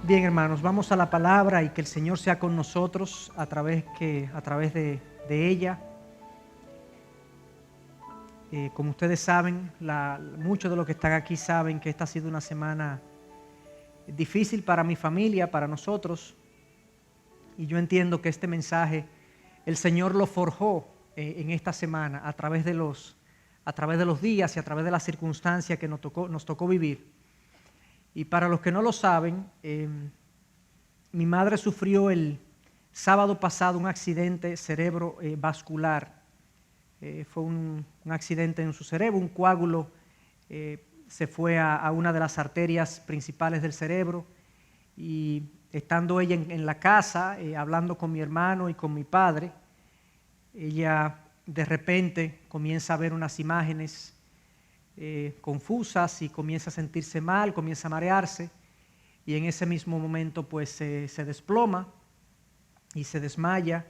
Bien, hermanos, vamos a la palabra y que el Señor sea con nosotros a través de ella. Como ustedes saben, muchos de los que están aquí saben que esta ha sido una semana difícil para mi familia, para nosotros. Y yo entiendo que este mensaje el Señor lo forjó en esta semana a través de los días y a través de las circunstancias que nos tocó vivir. Y para los que no lo saben, mi madre sufrió el sábado pasado un accidente cerebrovascular. Fue un accidente en su cerebro, un coágulo se fue a una de las arterias principales del cerebro, y estando ella en la casa, hablando con mi hermano y con mi padre, ella de repente comienza a ver unas imágenes confusas y comienza a sentirse mal, comienza a marearse, y en ese mismo momento pues se desploma y se desmaya.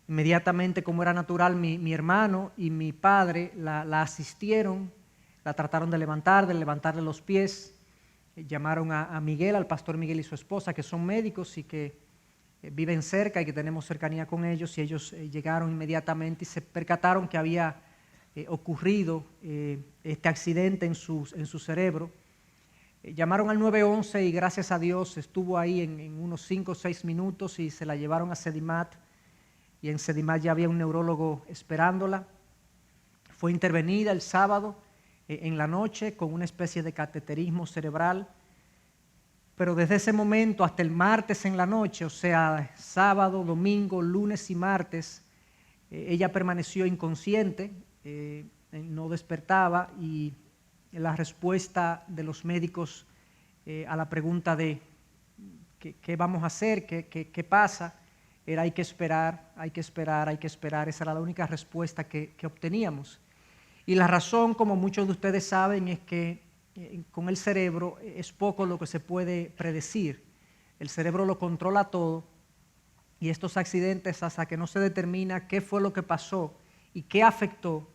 Inmediatamente, como era natural, mi hermano y mi padre la asistieron, la trataron de levantarle los pies. Llamaron a Miguel, al pastor Miguel y su esposa, que son médicos y que viven cerca y que tenemos cercanía con ellos, y ellos llegaron inmediatamente y se percataron que había ocurrido este accidente en su cerebro. Llamaron al 911 y gracias a Dios estuvo ahí en unos 5 o 6 minutos y se la llevaron a Sedimat, y en Sedimat ya había un neurólogo esperándola. Fue intervenida el sábado en la noche con una especie de cateterismo cerebral, pero desde ese momento hasta el martes en la noche, o sea, sábado, domingo, lunes y martes, ella permaneció inconsciente, no despertaba, y la respuesta de los médicos a la pregunta de ¿qué vamos a hacer? ¿Qué pasa? Era hay que esperar. Esa era la única respuesta que obteníamos. Y la razón, como muchos de ustedes saben, es que con el cerebro es poco lo que se puede predecir. El cerebro lo controla todo, y estos accidentes, hasta que no se determina qué fue lo que pasó y qué afectó,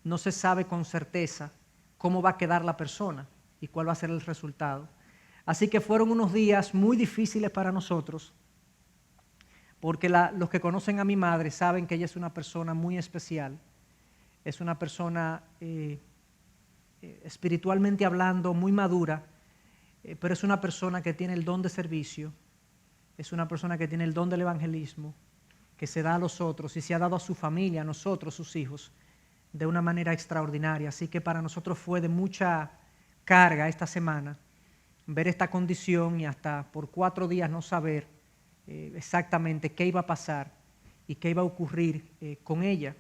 no se sabe con certeza cómo va a quedar la persona y cuál va a ser el resultado. Así que fueron unos días muy difíciles para nosotros, porque los que conocen a mi madre saben que ella es una persona muy especial. Es una persona espiritualmente hablando muy madura, pero es una persona que tiene el don de servicio, es una persona que tiene el don del evangelismo, que se da a los otros y se ha dado a su familia, a nosotros, sus hijos, de una manera extraordinaria. Así que para nosotros fue de mucha carga esta semana ver esta condición y hasta por 4 días no saber exactamente qué iba a pasar y qué iba a ocurrir con ella.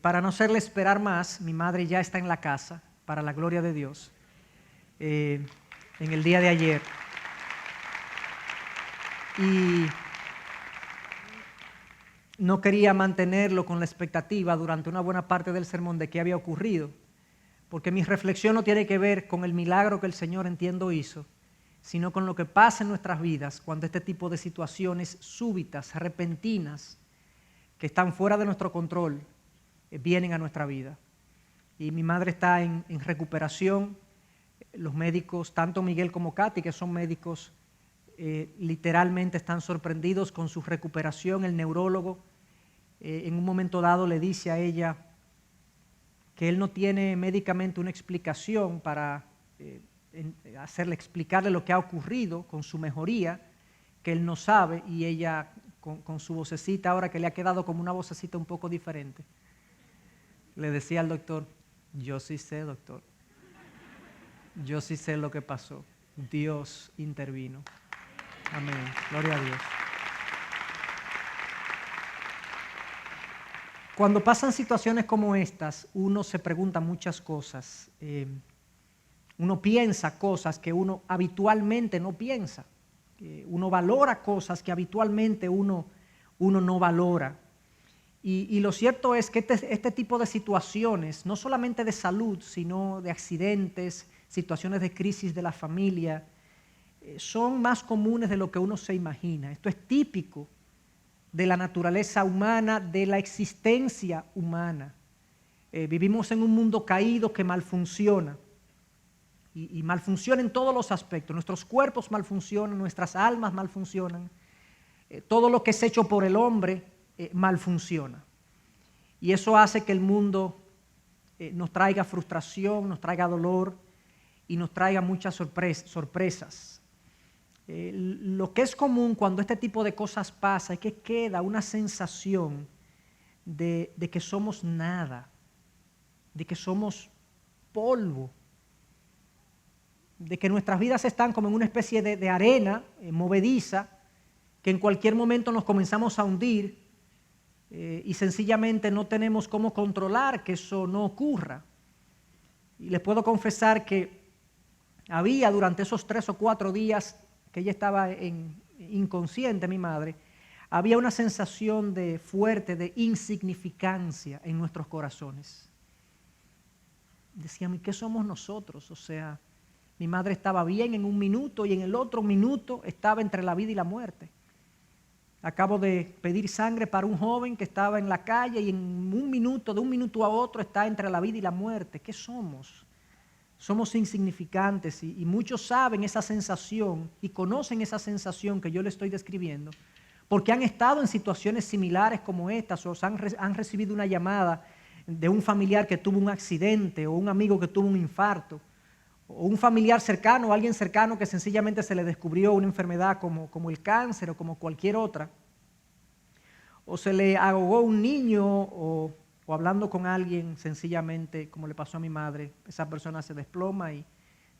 Para no hacerle esperar más, mi madre ya está en la casa, para la gloria de Dios, en el día de ayer. Y no quería mantenerlo con la expectativa durante una buena parte del sermón de qué había ocurrido, porque mi reflexión no tiene que ver con el milagro que el Señor, entiendo, hizo, sino con lo que pasa en nuestras vidas cuando este tipo de situaciones súbitas, repentinas, que están fuera de nuestro control, vienen a nuestra vida. Y mi madre está en recuperación. Los médicos, tanto Miguel como Katy, que son médicos, literalmente están sorprendidos con su recuperación. El neurólogo en un momento dado le dice a ella que él no tiene médicamente una explicación para explicarle lo que ha ocurrido con su mejoría, que él no sabe, y ella con su vocecita, ahora que le ha quedado como una vocecita un poco diferente, le decía al doctor: yo sí sé, doctor, yo sí sé lo que pasó, Dios intervino. Amén, gloria a Dios. Cuando pasan situaciones como estas, uno se pregunta muchas cosas. Uno piensa cosas que uno habitualmente no piensa. Uno valora cosas que habitualmente uno no valora. Y lo cierto es que este tipo de situaciones, no solamente de salud, sino de accidentes, situaciones de crisis de la familia, son más comunes de lo que uno se imagina. Esto es típico de la naturaleza humana, de la existencia humana. Vivimos en un mundo caído que mal funciona. y malfunciona en todos los aspectos. Nuestros cuerpos malfuncionan, nuestras almas malfuncionan. Todo lo que es hecho por el hombre malfunciona. Y eso hace que el mundo nos traiga frustración, nos traiga dolor y nos traiga muchas sorpresas. Lo que es común cuando este tipo de cosas pasa es que queda una sensación de que somos nada, de que somos polvo, de que nuestras vidas están como en una especie de arena movediza, que en cualquier momento nos comenzamos a hundir y sencillamente no tenemos cómo controlar que eso no ocurra. Y les puedo confesar que había durante esos 3 o 4 días que ella estaba inconsciente, mi madre, había una sensación fuerte de insignificancia en nuestros corazones. Decíamos, ¿y qué somos nosotros? O sea, mi madre estaba bien en un minuto y en el otro minuto estaba entre la vida y la muerte. Acabo de pedir sangre para un joven que estaba en la calle y en un minuto, de un minuto a otro, está entre la vida y la muerte. ¿Qué somos? Somos insignificantes y muchos saben esa sensación y conocen esa sensación que yo le estoy describiendo porque han estado en situaciones similares como estas o han recibido una llamada de un familiar que tuvo un accidente o un amigo que tuvo un infarto o un familiar cercano o alguien cercano que sencillamente se le descubrió una enfermedad como el cáncer o como cualquier otra, o se le ahogó un niño o hablando con alguien sencillamente, como le pasó a mi madre, esa persona se desploma y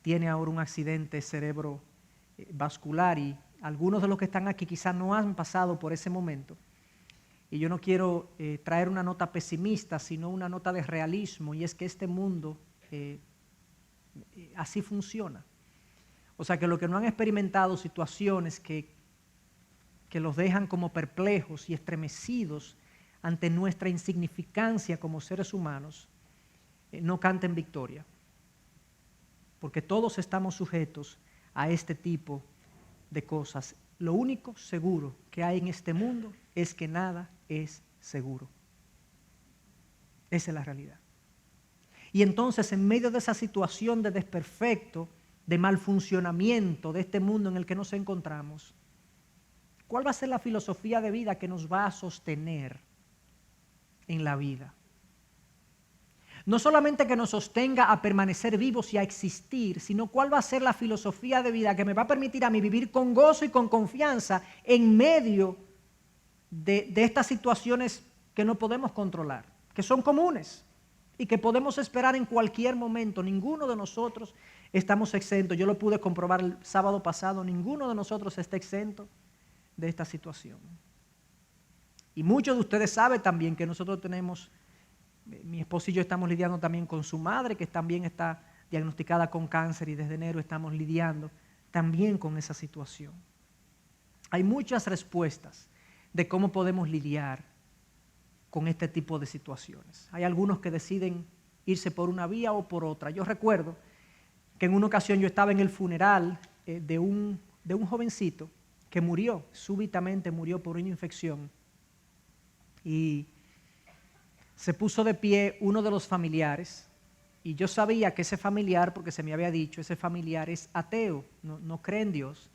tiene ahora un accidente cerebrovascular y algunos de los que están aquí quizás no han pasado por ese momento. Y yo no quiero traer una nota pesimista, sino una nota de realismo, y es que este mundo así funciona. O sea que los que no han experimentado situaciones que los dejan como perplejos y estremecidos ante nuestra insignificancia como seres humanos, no canten victoria. Porque todos estamos sujetos a este tipo de cosas. Lo único seguro que hay en este mundo es que nada es seguro. Esa es la realidad. Y entonces, en medio de esa situación de desperfecto, de mal funcionamiento de este mundo en el que nos encontramos, ¿cuál va a ser la filosofía de vida que nos va a sostener en la vida? No solamente que nos sostenga a permanecer vivos y a existir, sino cuál va a ser la filosofía de vida que me va a permitir a mí vivir con gozo y con confianza en medio de estas situaciones que no podemos controlar, que son comunes y que podemos esperar en cualquier momento. Ninguno de nosotros estamos exentos. Yo lo pude comprobar el sábado pasado, ninguno de nosotros está exento de esta situación. Y muchos de ustedes saben también que nosotros tenemos, mi esposo y yo estamos lidiando también con su madre, que también está diagnosticada con cáncer y desde enero estamos lidiando también con esa situación. Hay muchas respuestas de cómo podemos lidiar con este tipo de situaciones. Hay algunos que deciden irse por una vía o por otra. Yo recuerdo que en una ocasión yo estaba en el funeral de un jovencito que murió, súbitamente murió por una infección. Y se puso de pie uno de los familiares y yo sabía que ese familiar, porque se me había dicho, ese familiar es ateo, no cree en Dios.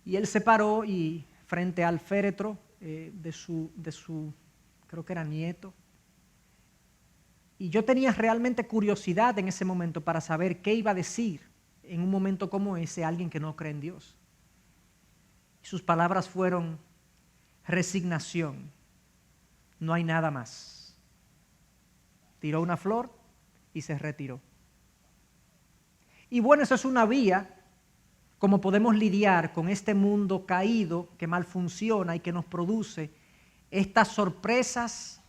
Y él se paró y frente al féretro de su, creo que era nieto, y yo tenía realmente curiosidad en ese momento para saber qué iba a decir en un momento como ese alguien que no cree en Dios. Y sus palabras fueron resignación. No hay nada más. Tiró una flor y se retiró. Y bueno, eso es una vía como podemos lidiar con este mundo caído que mal funciona y que nos produce estas sorpresas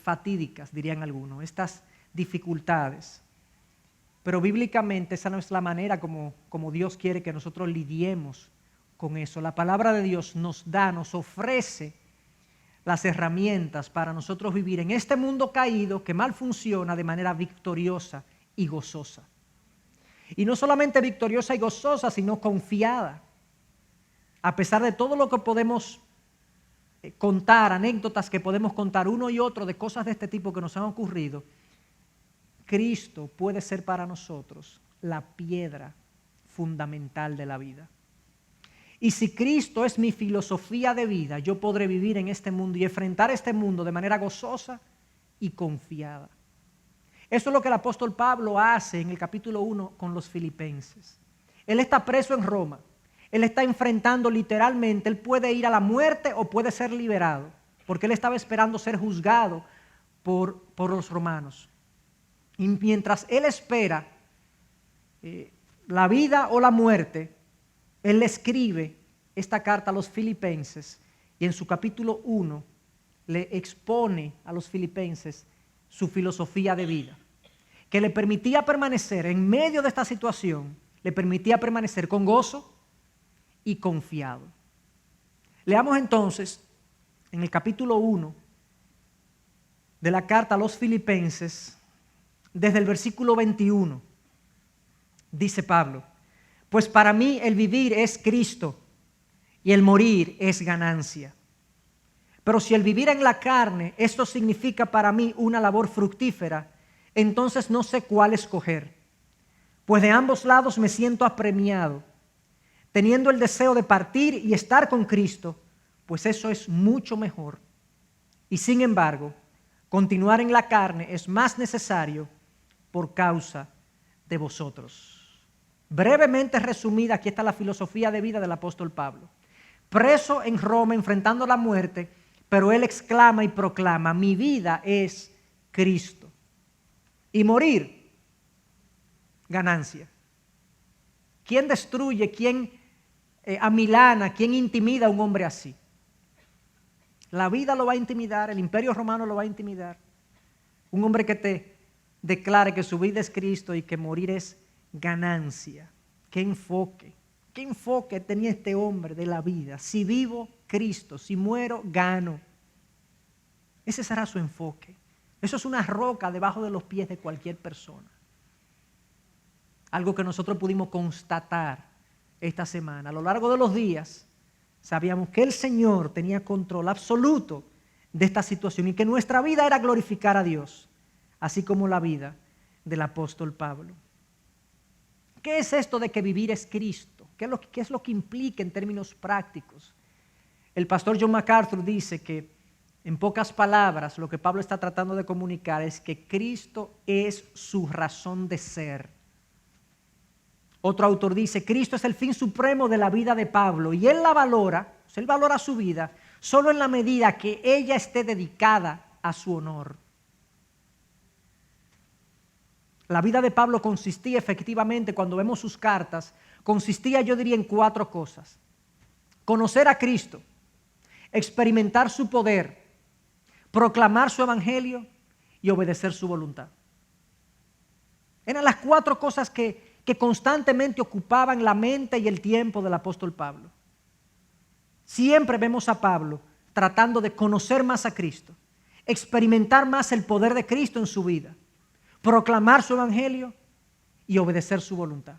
fatídicas, dirían algunos, estas dificultades. Pero bíblicamente esa no es la manera como Dios quiere que nosotros lidiemos con eso. La palabra de Dios nos ofrece las herramientas para nosotros vivir en este mundo caído que mal funciona de manera victoriosa y gozosa. Y no solamente victoriosa y gozosa, sino confiada. A pesar de todo lo que podemos contar, anécdotas que podemos contar uno y otro de cosas de este tipo que nos han ocurrido, Cristo puede ser para nosotros la piedra fundamental de la vida. Y si Cristo es mi filosofía de vida, yo podré vivir en este mundo y enfrentar este mundo de manera gozosa y confiada. Eso es lo que el apóstol Pablo hace en el capítulo 1 con los filipenses. Él está preso en Roma. Él está enfrentando literalmente, él puede ir a la muerte o puede ser liberado, porque él estaba esperando ser juzgado por los romanos. Y mientras él espera la vida o la muerte, él le escribe esta carta a los filipenses y en su capítulo 1 le expone a los filipenses su filosofía de vida, que le permitía permanecer en medio de esta situación, le permitía permanecer con gozo y confiado. Leamos entonces en el capítulo 1 de la carta a los filipenses, desde el versículo 21, dice Pablo: pues para mí el vivir es Cristo y el morir es ganancia. Pero si el vivir en la carne, esto significa para mí una labor fructífera, entonces no sé cuál escoger. Pues de ambos lados me siento apremiado, teniendo el deseo de partir y estar con Cristo, pues eso es mucho mejor. Y sin embargo, continuar en la carne es más necesario por causa de vosotros. Brevemente resumida, aquí está la filosofía de vida del apóstol Pablo. Preso en Roma, enfrentando la muerte, pero él exclama y proclama: mi vida es Cristo. Y morir, ganancia. ¿Quién destruye, quién amilana, quién intimida a un hombre así? La vida lo va a intimidar, el imperio romano lo va a intimidar. Un hombre que te declare que su vida es Cristo y que morir es ganancia. ¿Qué enfoque tenía este hombre de la vida? Si vivo, Cristo; si muero, gano. Ese será su enfoque. Eso es una roca debajo de los pies de cualquier persona. Algo que nosotros pudimos constatar esta semana. A lo largo de los días, sabíamos que el Señor tenía control absoluto de esta situación y que nuestra vida era glorificar a Dios, así como la vida del apóstol Pablo. ¿Qué es esto de que vivir es Cristo? ¿Qué es lo que implica en términos prácticos? El pastor John MacArthur dice que, en pocas palabras, lo que Pablo está tratando de comunicar es que Cristo es su razón de ser. Otro autor dice: Cristo es el fin supremo de la vida de Pablo y él la valora, o sea, él valora su vida solo en la medida que ella esté dedicada a su honor. La vida de Pablo consistía efectivamente, cuando vemos sus cartas, consistía, yo diría, en 4 cosas: conocer a Cristo, experimentar su poder, proclamar su evangelio y obedecer su voluntad. Eran las 4 cosas que constantemente ocupaban la mente y el tiempo del apóstol Pablo. Siempre vemos a Pablo tratando de conocer más a Cristo, experimentar más el poder de Cristo en su vida, proclamar su evangelio y obedecer su voluntad.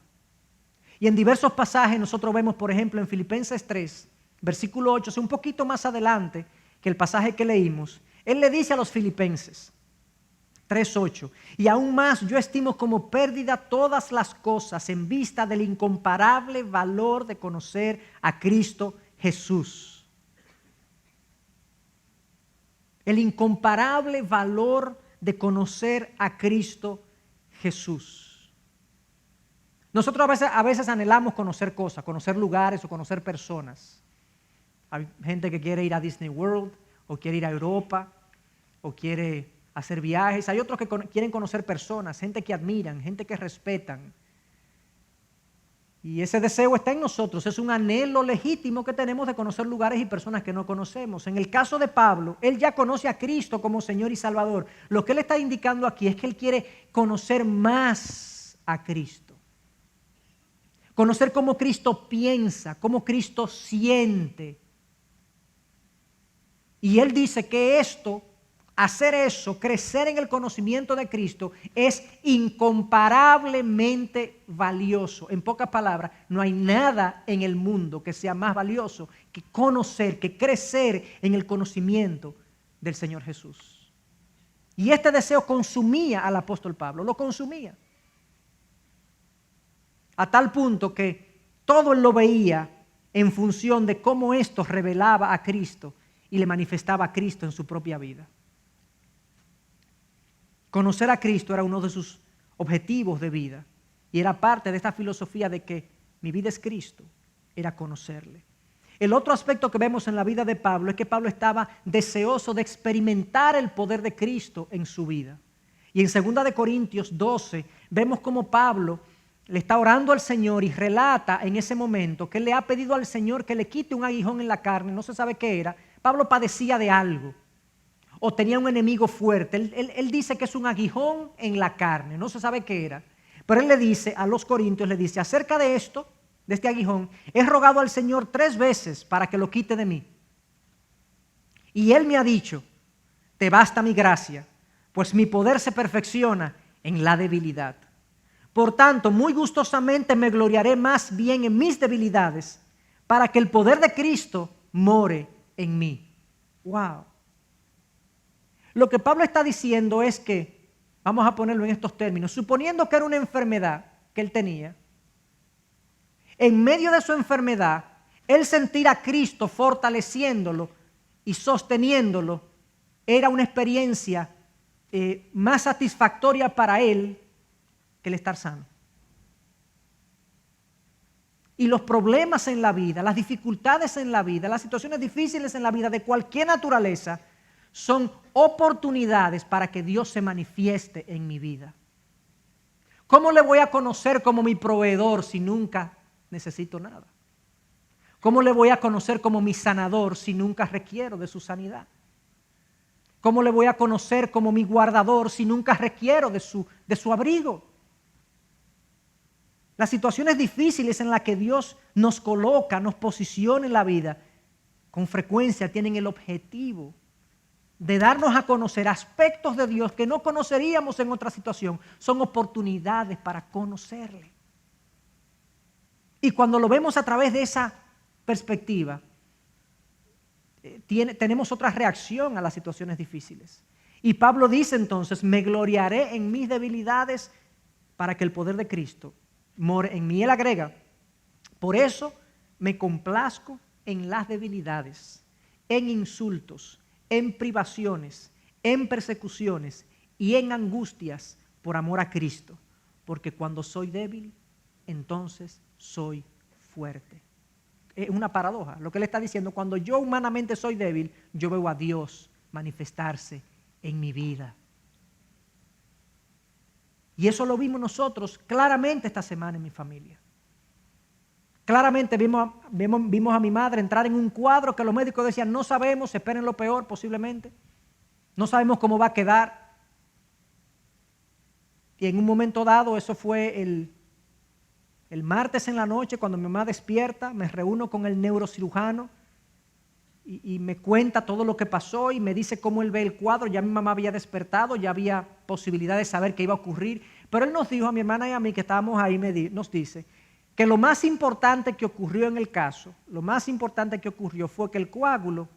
Y en diversos pasajes nosotros vemos, por ejemplo, en Filipenses 3, versículo 8, o sea, un poquito más adelante que el pasaje que leímos, él le dice a los filipenses, 3:8, y aún más yo estimo como pérdida todas las cosas en vista del incomparable valor de conocer a Cristo Jesús. El incomparable valor de conocer a Cristo Jesús. Nosotros a veces anhelamos conocer cosas, conocer lugares o conocer personas. Hay gente que quiere ir a Disney World, o quiere ir a Europa, o quiere hacer viajes. Hay otros que quieren conocer personas, gente que admiran, gente que respetan. Y ese deseo está en nosotros, es un anhelo legítimo que tenemos de conocer lugares y personas que no conocemos. En el caso de Pablo, él ya conoce a Cristo como Señor y Salvador. Lo que él está indicando aquí es que él quiere conocer más a Cristo. Conocer cómo Cristo piensa, cómo Cristo siente. Y él dice que hacer eso, crecer en el conocimiento de Cristo, es incomparablemente valioso. En pocas palabras, no hay nada en el mundo que sea más valioso que conocer, que crecer en el conocimiento del Señor Jesús. Y este deseo consumía al apóstol Pablo, lo consumía. a tal punto que todo él lo veía en función de cómo esto revelaba a Cristo y le manifestaba a Cristo en su propia vida. Conocer a Cristo era uno de sus objetivos de vida y era parte de esta filosofía de que mi vida es Cristo, era conocerle. El otro aspecto que vemos en la vida de Pablo es que Pablo estaba deseoso de experimentar el poder de Cristo en su vida. Y en 2 de Corintios 12 vemos cómo Pablo le está orando al Señor y relata en ese momento que él le ha pedido al Señor que le quite un aguijón en la carne, no se sabe qué era. Pablo padecía de algo o tenía un enemigo fuerte. Él dice que es un aguijón en la carne, no se sabe qué era. Pero él le dice a los corintios, le dice, acerca de esto, de este aguijón, he rogado al Señor 3 veces para que lo quite de mí. Y él me ha dicho, te basta mi gracia, pues mi poder se perfecciona en la debilidad. Por tanto, muy gustosamente me gloriaré más bien en mis debilidades, para que el poder de Cristo more en mí. Wow. Lo que Pablo está diciendo es que, vamos a ponerlo en estos términos, suponiendo que era una enfermedad que él tenía, en medio de su enfermedad, él sentir a Cristo fortaleciéndolo y sosteniéndolo, era una experiencia más satisfactoria para él que el estar sano. Y los problemas en la vida, las dificultades en la vida, las situaciones difíciles en la vida de cualquier naturaleza son oportunidades para que Dios se manifieste en mi vida. ¿Cómo le voy a conocer como mi proveedor si nunca necesito nada? ¿Cómo le voy a conocer como mi sanador si nunca requiero de su sanidad? ¿Cómo le voy a conocer como mi guardador si nunca requiero de su abrigo? Las situaciones difíciles en las que Dios nos coloca, nos posiciona en la vida, con frecuencia tienen el objetivo de darnos a conocer aspectos de Dios que no conoceríamos en otra situación. Son oportunidades para conocerle. Y cuando lo vemos a través de esa perspectiva, tenemos otra reacción a las situaciones difíciles. Y Pablo dice entonces, me gloriaré en mis debilidades para que el poder de Cristo more en mí. Él agrega, por eso me complazco en las debilidades, en insultos, en privaciones, en persecuciones y en angustias por amor a Cristo, porque cuando soy débil, entonces soy fuerte. Es una paradoja. Lo que él está diciendo, cuando yo humanamente soy débil, yo veo a Dios manifestarse en mi vida. Y eso lo vimos nosotros claramente esta semana en mi familia. Claramente vimos a mi madre entrar en un cuadro que los médicos decían, no sabemos, esperen lo peor posiblemente. No sabemos cómo va a quedar. Y en un momento dado, eso fue el martes en la noche, cuando mi mamá despierta, me reúno con el neurocirujano y me cuenta todo lo que pasó y me dice cómo él ve el cuadro. Ya mi mamá había despertado, ya había posibilidad de saber qué iba a ocurrir. Pero él nos dijo, a mi hermana y a mí que estábamos ahí, nos dice que lo más importante que ocurrió en el caso, lo más importante que ocurrió fue que el coágulo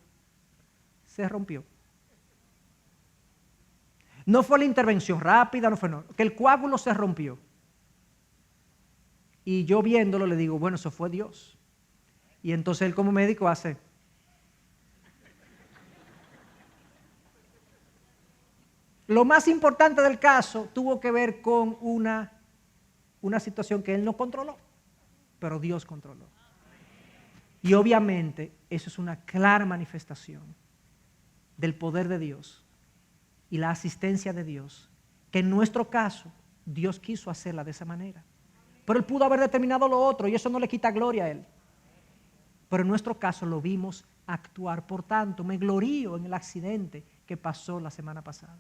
se rompió. No fue la intervención rápida, que el coágulo se rompió. Y yo viéndolo le digo, bueno, eso fue Dios. Y entonces él como médico hace. Lo más importante del caso tuvo que ver con una situación que él no controló, pero Dios controló. Y obviamente eso es una clara manifestación del poder de Dios y la asistencia de Dios, que en nuestro caso Dios quiso hacerla de esa manera. Pero él pudo haber determinado lo otro y eso no le quita gloria a él. Pero en nuestro caso lo vimos actuar. Por tanto, me glorío en el accidente que pasó la semana pasada.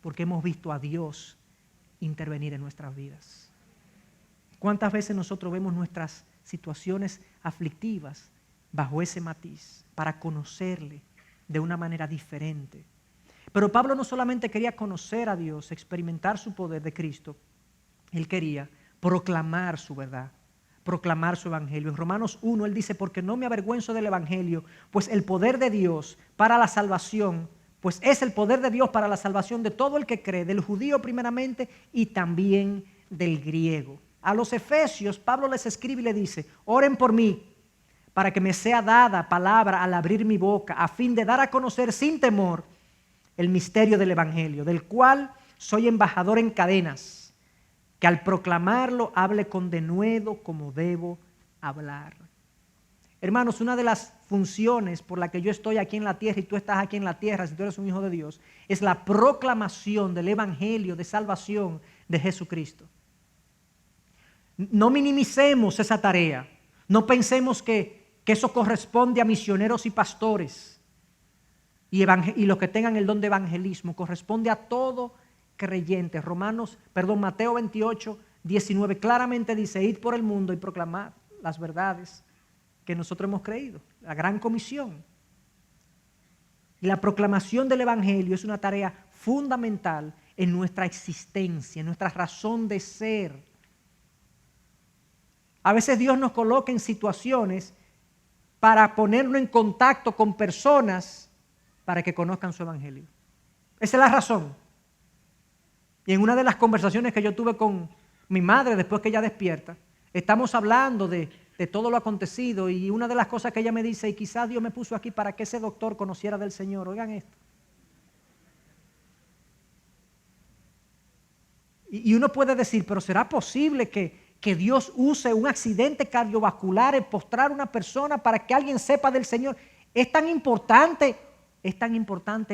Porque hemos visto a Dios intervenir en nuestras vidas. ¿Cuántas veces nosotros vemos nuestras situaciones aflictivas bajo ese matiz para conocerle de una manera diferente? Pero Pablo no solamente quería conocer a Dios, experimentar su poder de Cristo, él quería proclamar su verdad, proclamar su evangelio. En Romanos 1 él dice, porque no me avergüenzo del evangelio, pues el poder de Dios para la salvación, pues es el poder de Dios para la salvación de todo el que cree, del judío primeramente y también del griego. A los efesios, Pablo les escribe y le dice, oren por mí, para que me sea dada palabra al abrir mi boca, a fin de dar a conocer sin temor el misterio del evangelio, del cual soy embajador en cadenas, que al proclamarlo hable con denuedo como debo hablar. Hermanos, una de las funciones por la que yo estoy aquí en la tierra y tú estás aquí en la tierra, si tú eres un hijo de Dios, es la proclamación del evangelio de salvación de Jesucristo. No minimicemos esa tarea. No pensemos que eso corresponde a misioneros y pastores y los que tengan el don de evangelismo. Corresponde a todo creyente. Mateo 28, 19 claramente dice, id por el mundo y proclamad las verdades que nosotros hemos creído, la gran comisión. Y la proclamación del evangelio es una tarea fundamental en nuestra existencia, en nuestra razón de ser. A veces Dios nos coloca en situaciones para ponerlo en contacto con personas para que conozcan su evangelio. Esa es la razón. Y en una de las conversaciones que yo tuve con mi madre después que ella despierta, estamos hablando de todo lo acontecido y una de las cosas que ella me dice, y quizás Dios me puso aquí para que ese doctor conociera del Señor. Oigan esto. Y uno puede decir, pero ¿será posible que Dios use un accidente cardiovascular en postrar a una persona para que alguien sepa del Señor? ¿Es tan importante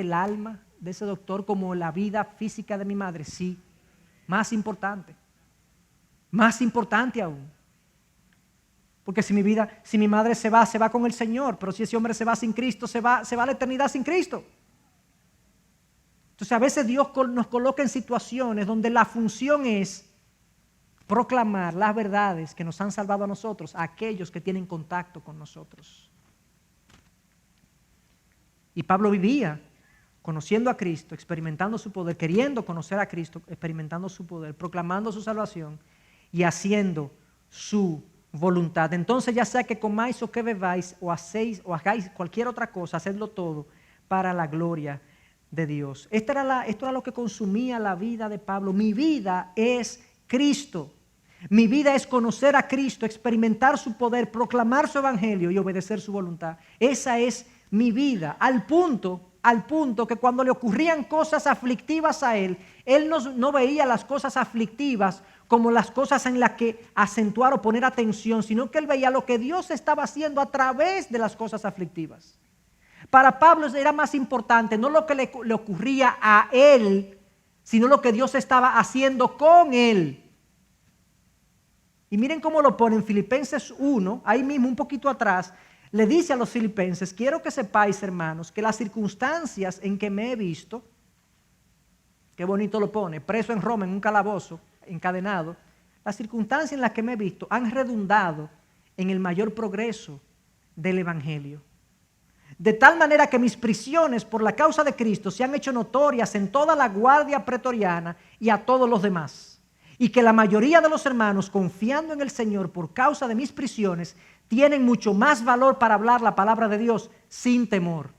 el alma de ese doctor como la vida física de mi madre? Sí, más importante aún. Porque si mi madre se va con el Señor, pero si ese hombre se va sin Cristo, se va a la eternidad sin Cristo. Entonces a veces Dios nos coloca en situaciones donde la función es proclamar las verdades que nos han salvado a nosotros, a aquellos que tienen contacto con nosotros. Y Pablo vivía conociendo a Cristo, experimentando su poder, queriendo conocer a Cristo, experimentando su poder, proclamando su salvación y haciendo su voluntad. Entonces, ya sea que comáis o que bebáis o hagáis cualquier otra cosa, hacedlo todo para la gloria de Dios. Esto era lo que consumía la vida de Pablo. Mi vida es Cristo. Mi vida es conocer a Cristo, experimentar su poder, proclamar su evangelio y obedecer su voluntad. Esa es mi vida, al punto que cuando le ocurrían cosas aflictivas a él no veía las cosas aflictivas como las cosas en las que acentuar o poner atención, sino que él veía lo que Dios estaba haciendo a través de las cosas aflictivas. Para Pablo era más importante no lo que le ocurría a él, sino lo que Dios estaba haciendo con él. Y miren cómo lo pone en Filipenses 1, ahí mismo un poquito atrás, le dice a los filipenses, quiero que sepáis, hermanos, que las circunstancias en que me he visto, qué bonito lo pone, preso en Roma, en un calabozo, encadenado, las circunstancias en las que me he visto han redundado en el mayor progreso del evangelio. De tal manera que mis prisiones por la causa de Cristo se han hecho notorias en toda la guardia pretoriana y a todos los demás. Y que la mayoría de los hermanos, confiando en el Señor por causa de mis prisiones, tienen mucho más valor para hablar la palabra de Dios sin temor.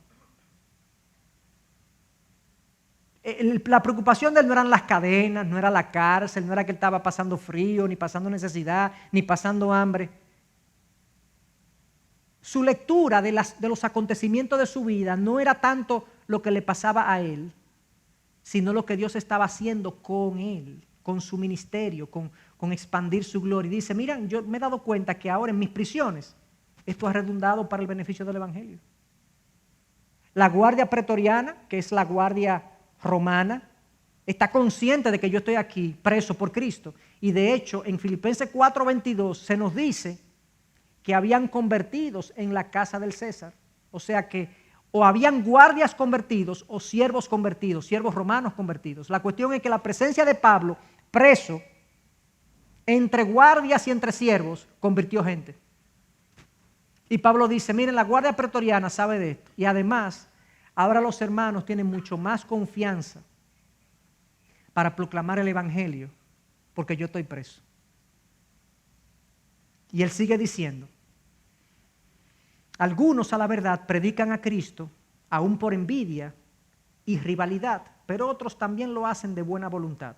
La preocupación de él no eran las cadenas, no era la cárcel, no era que él estaba pasando frío, ni pasando necesidad, ni pasando hambre. Su lectura de los acontecimientos de su vida no era tanto lo que le pasaba a él, sino lo que Dios estaba haciendo con él, con su ministerio, con expandir su gloria. Y dice, miren, yo me he dado cuenta que ahora en mis prisiones esto ha redundado para el beneficio del evangelio. La guardia pretoriana, que es la guardia romana, está consciente de que yo estoy aquí preso por Cristo. Y de hecho, en Filipenses 4:22 se nos dice que habían convertidos en la casa del César. O sea que o habían guardias convertidos o siervos convertidos, siervos romanos convertidos. La cuestión es que la presencia de Pablo, preso, entre guardias y entre siervos, convirtió gente. Y Pablo dice, miren, la guardia pretoriana sabe de esto. Y además, ahora los hermanos tienen mucho más confianza para proclamar el evangelio, porque yo estoy preso. Y él sigue diciendo, algunos a la verdad predican a Cristo aún por envidia y rivalidad, pero otros también lo hacen de buena voluntad.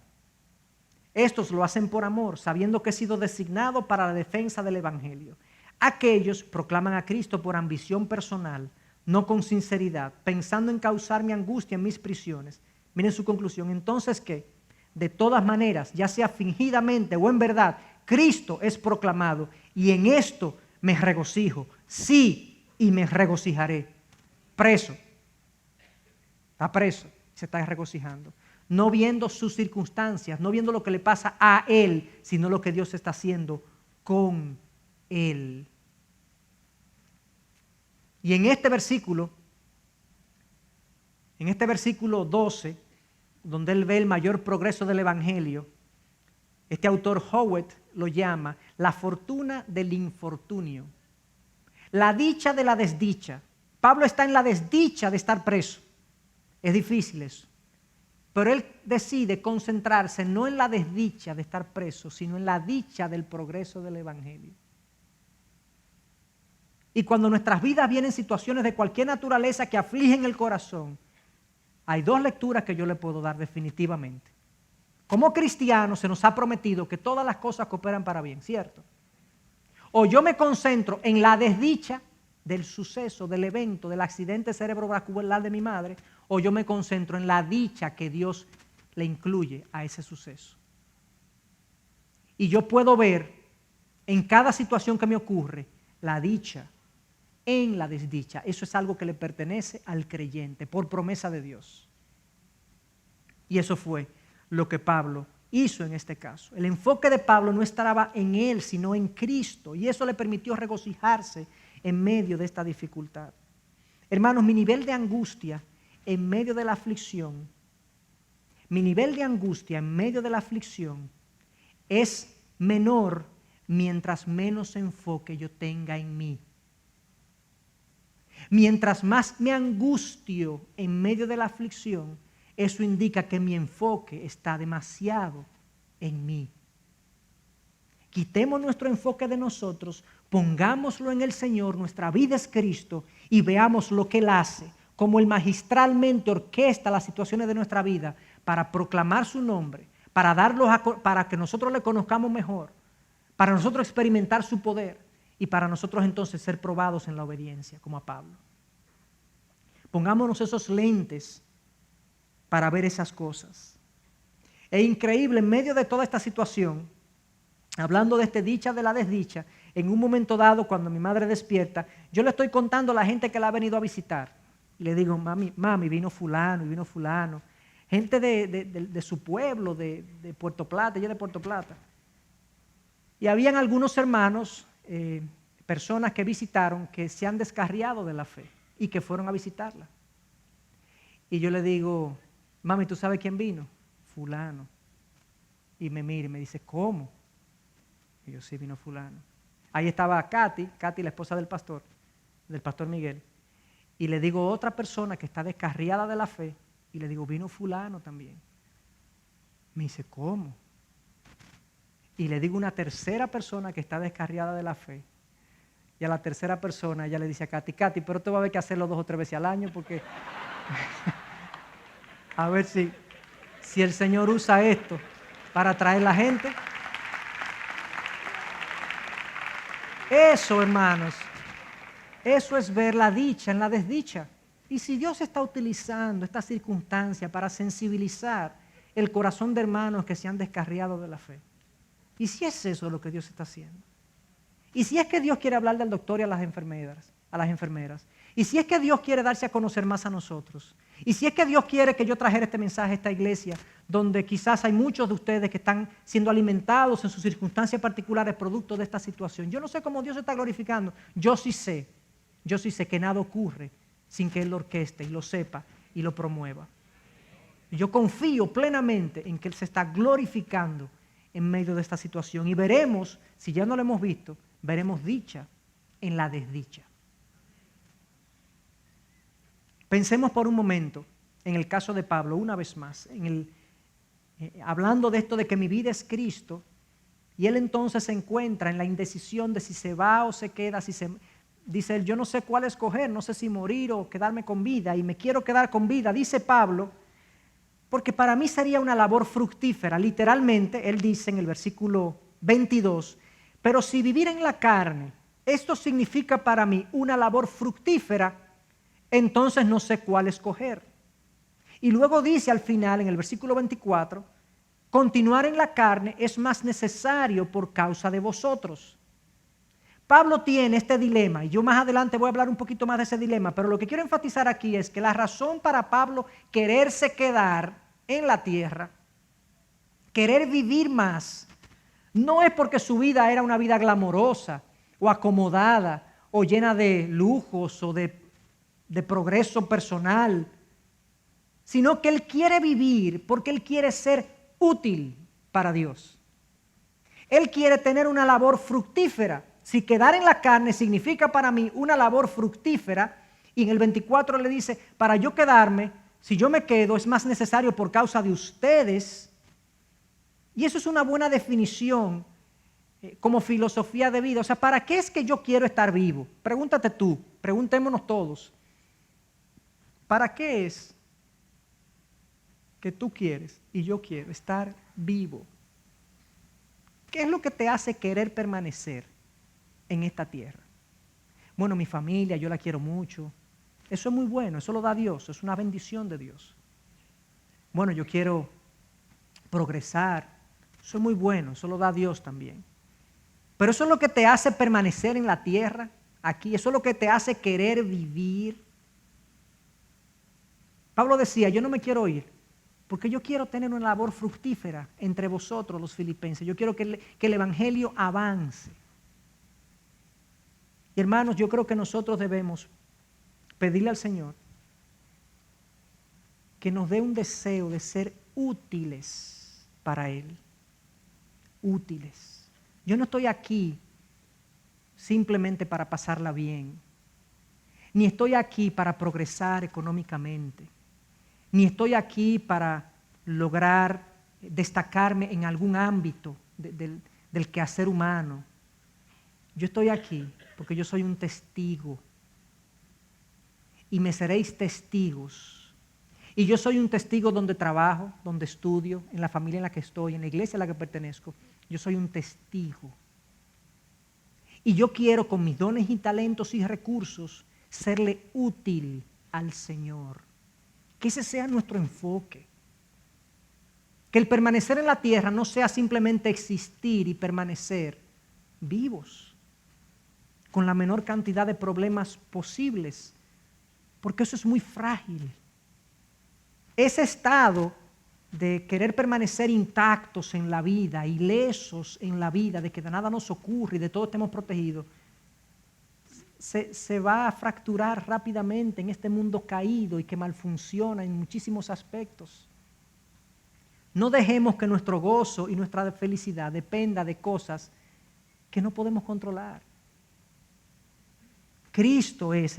Estos lo hacen por amor, sabiendo que he sido designado para la defensa del Evangelio. Aquellos proclaman a Cristo por ambición personal, no con sinceridad, pensando en causar mi angustia en mis prisiones. Miren su conclusión. Entonces, ¿qué? De todas maneras, ya sea fingidamente o en verdad, Cristo es proclamado y en esto me regocijo. Sí, y me regocijaré. Preso. Está preso, se está regocijando. No viendo sus circunstancias, no viendo lo que le pasa a él, sino lo que Dios está haciendo con él. Y en este versículo 12, donde él ve el mayor progreso del Evangelio, este autor Howitt lo llama la fortuna del infortunio, la dicha de la desdicha. Pablo está en la desdicha de estar preso. Es difícil eso. Pero él decide concentrarse no en la desdicha de estar preso, sino en la dicha del progreso del Evangelio. Y cuando nuestras vidas vienen situaciones de cualquier naturaleza que afligen el corazón, hay dos lecturas que yo le puedo dar definitivamente. Como cristianos se nos ha prometido que todas las cosas cooperan para bien, ¿cierto? O yo me concentro en la desdicha del suceso, del evento, del accidente cerebrovascular de mi madre, o yo me concentro en la dicha que Dios le incluye a ese suceso. Y yo puedo ver en cada situación que me ocurre la dicha en la desdicha. Eso es algo que le pertenece al creyente por promesa de Dios. Y eso fue lo que Pablo hizo en este caso. El enfoque de Pablo no estaba en él, sino en Cristo. Y eso le permitió regocijarse en medio de esta dificultad. Hermanos, mi nivel de angustia en medio de la aflicción, es menor mientras menos enfoque yo tenga en mí. Mientras más me angustio en medio de la aflicción, eso indica que mi enfoque está demasiado en mí. Quitemos nuestro enfoque de nosotros, pongámoslo en el Señor, nuestra vida es Cristo, y veamos lo que Él hace, como Él magistralmente orquesta las situaciones de nuestra vida para proclamar su nombre, para que nosotros le conozcamos mejor, para nosotros experimentar su poder y para nosotros entonces ser probados en la obediencia, como a Pablo. Pongámonos esos lentes para ver esas cosas. Es increíble, en medio de toda esta situación, hablando de esta dicha de la desdicha, en un momento dado, cuando mi madre despierta, yo le estoy contando a la gente que la ha venido a visitar. Y le digo, mami, vino fulano y vino fulano. Gente de su pueblo, de Puerto Plata, ella de Puerto Plata. Y habían algunos hermanos, personas que visitaron, que se han descarriado de la fe y que fueron a visitarla. Y yo le digo, mami, ¿tú sabes quién vino? Fulano. Y me mira y me dice, ¿cómo? Y yo, sí, vino fulano. Ahí estaba Katy, la esposa del pastor Miguel. Y le digo otra persona que está descarriada de la fe, y le digo, vino fulano también. Me dice, ¿cómo? Y le digo una tercera persona que está descarriada de la fe. Y a la tercera persona ella le dice a Katy, pero te va a haber que hacerlo 2 o 3 veces al año porque a ver si el Señor usa esto para atraer la gente. Eso, hermanos, eso es ver la dicha en la desdicha. Y si Dios está utilizando esta circunstancia para sensibilizar el corazón de hermanos que se han descarriado de la fe, y si es eso lo que Dios está haciendo, y si es que Dios quiere hablar del doctor y a las enfermeras, y si es que Dios quiere darse a conocer más a nosotros, y si es que Dios quiere que yo trajera este mensaje a esta iglesia, donde quizás hay muchos de ustedes que están siendo alimentados en sus circunstancias particulares producto de esta situación. Yo no sé cómo Dios se está glorificando. Yo sí sé que nada ocurre sin que Él lo orqueste y lo sepa y lo promueva. Yo confío plenamente en que Él se está glorificando en medio de esta situación. Y veremos, si ya no lo hemos visto, veremos dicha en la desdicha. Pensemos por un momento en el caso de Pablo, una vez más, hablando de esto de que mi vida es Cristo, y él entonces se encuentra en la indecisión de si se va o se queda, dice él, yo no sé cuál escoger, no sé si morir o quedarme con vida, y me quiero quedar con vida. Dice Pablo, porque para mí sería una labor fructífera. Literalmente, él dice en el versículo 22, pero si vivir en la carne, esto significa para mí una labor fructífera, entonces no sé cuál escoger. Y luego dice al final, en el versículo 24, continuar en la carne es más necesario por causa de vosotros. Pablo tiene este dilema, y yo más adelante voy a hablar un poquito más de ese dilema, pero lo que quiero enfatizar aquí es que la razón para Pablo quererse quedar en la tierra, querer vivir más, no es porque su vida era una vida glamorosa o acomodada o llena de lujos o de progreso personal, sino que él quiere vivir porque él quiere ser útil para Dios. Él quiere tener una labor fructífera. Si quedar en la carne significa para mí una labor fructífera, y en el 24 le dice, para yo quedarme, si yo me quedo, es más necesario por causa de ustedes. Y eso es una buena definición como filosofía de vida. O sea, ¿para qué es que yo quiero estar vivo? Pregúntate tú, preguntémonos todos. ¿Para qué es que tú quieres y yo quiero estar vivo? ¿Qué es lo que te hace querer permanecer en esta tierra? Bueno, mi familia, yo la quiero mucho. Eso es muy bueno, eso lo da Dios, es una bendición de Dios. Bueno, yo quiero progresar, eso es muy bueno, eso lo da Dios también. Pero eso es lo que te hace permanecer en la tierra, aquí, eso es lo que te hace querer vivir. Pablo decía, yo no me quiero ir, porque yo quiero tener una labor fructífera entre vosotros los filipenses. Yo quiero que el evangelio avance. Y hermanos, yo creo que nosotros debemos pedirle al Señor que nos dé un deseo de ser útiles para Él. Útiles. Yo no estoy aquí simplemente para pasarla bien, ni estoy aquí para progresar económicamente, ni estoy aquí para lograr destacarme en algún ámbito del quehacer humano. Yo estoy aquí porque yo soy un testigo y me seréis testigos. Y yo soy un testigo donde trabajo, donde estudio, en la familia en la que estoy, en la iglesia a la que pertenezco. Yo soy un testigo. Y yo quiero con mis dones y talentos y recursos serle útil al Señor. Que ese sea nuestro enfoque. Que el permanecer en la tierra no sea simplemente existir y permanecer vivos, con la menor cantidad de problemas posibles, porque eso es muy frágil. Ese estado de querer permanecer intactos en la vida, ilesos en la vida, de que de nada nos ocurre y de todo estemos protegidos, se va a fracturar rápidamente en este mundo caído y que malfunciona en muchísimos aspectos. No dejemos que nuestro gozo y nuestra felicidad dependa de cosas que no podemos controlar. Cristo es